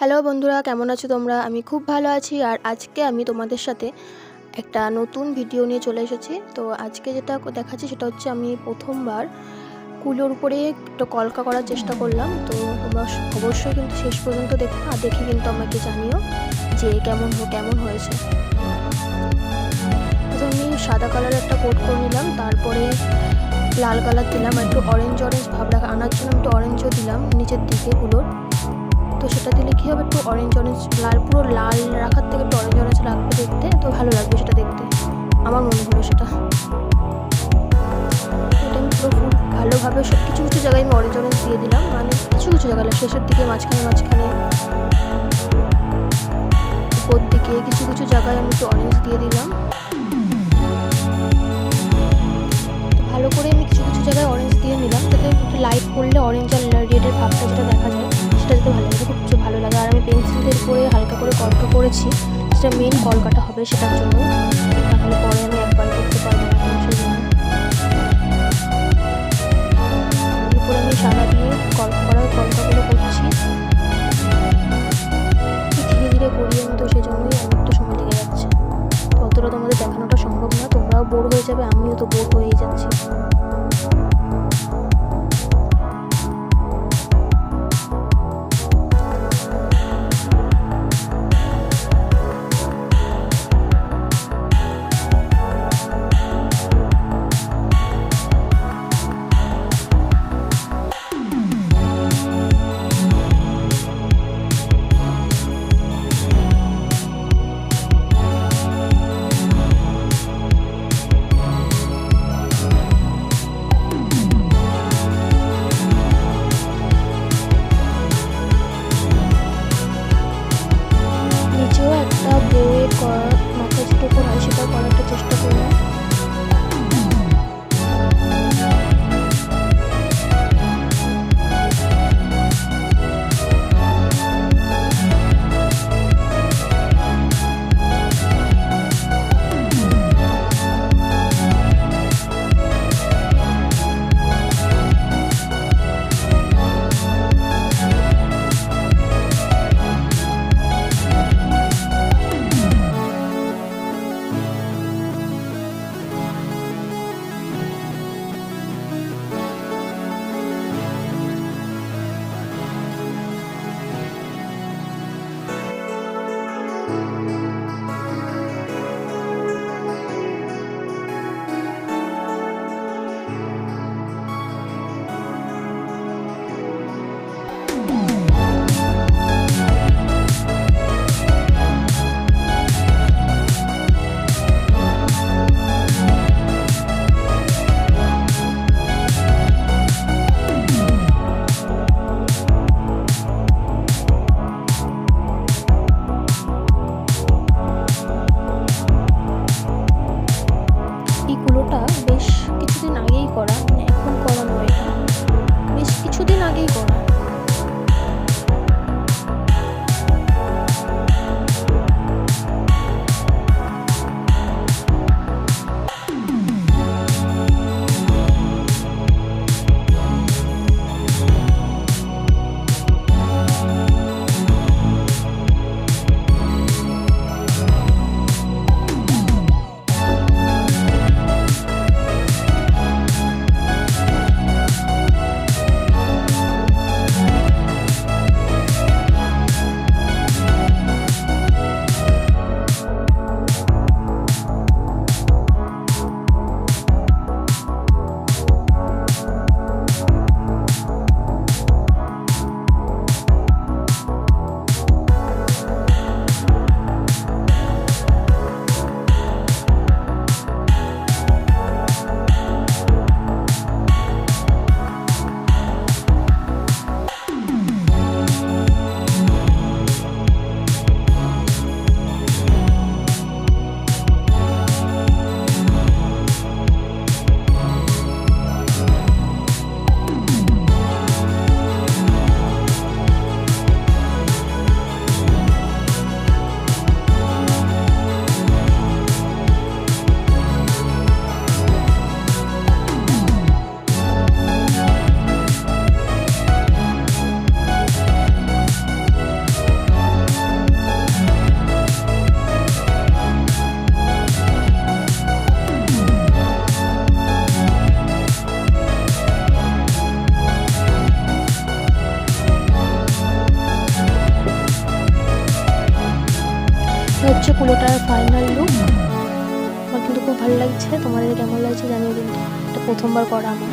Hello বন্ধুরা, কেমন আছো তোমরা? আমি খুব ভালো আছি। আর আজকে আমি তোমাদের সাথে একটা নতুন ভিডিও নিয়ে চলে এসেছি। তো আজকে যেটা দেখাচ্ছি সেটা হচ্ছে আমি প্রথমবার কুলোর উপরে একটা কলকা করার চেষ্টা করলাম। তো তোমরা অবশ্যই কিন্তু শেষ পর্যন্ত দেখো, আর দেখে কিন্তু আমাকে জানিও যে কেমন হয়েছে। তো আমি সাদা কালার একটা কোট করে নিলাম, তারপরে লাল কালার দিলাম, আর একটু অরেঞ্জ ভাব আনার জন্য একটু অরেঞ্জও দিলাম নিচের দিকে কুলোর। তো সেটা দিলে কী হবে, একটু অরেঞ্জ লাল, পুরো লাল রাখার থেকে একটু অরেঞ্জ লাগবে দেখতে, তো ভালো লাগবে সেটা দেখতে, আমার মনে হলো সেটা। এটা আমি পুরো ফুল ভালোভাবে কিছু কিছু জায়গায় আমি অরেঞ্জ দিয়ে দিলাম, মানে কিছু কিছু জায়গায় শেষের দিকে মাঝখানে উপর দিকে কিছু কিছু জায়গায় আমি একটু অরেঞ্জ দিয়ে দিলাম। ভালো করে আমি কিছু কিছু জায়গায় অরেঞ্জ দিয়ে নিলাম, যাতে একটু লাইট পড়লে অরেঞ্জ আর রেডের ভাবটা যেটা দেখা যায় সেটা যাতে ভালো লাগে, খুব ভালো লাগে। আর আমি পেন্সিলের উপরে হালকা করে কলকা করেছি, সেটা মেন কলকাটা হবে সেটার জন্য, তাহলে পরে আমি একবার করতে পারবো না, সেই জন্য উপরে আমি সাদা দিয়ে কলকাগুলো করছি। ধীরে ধীরে করি আমি, তো সেই জন্যই অনেকটা সময় লেগে যাচ্ছে। তো অতটা তোমাদের দেখানোটা সম্ভব না, তোমরাও বোর হয়ে যাবে, আমিও তো বোর হয়েই যাচ্ছি। হচ্ছে কুলোটার ফাইনাল লুক। আমার কিন্তু খুব ভালো লাগছে, তোমাদের কেমন লাগছে জানিও কিন্তু, এটা প্রথমবার করা আমার।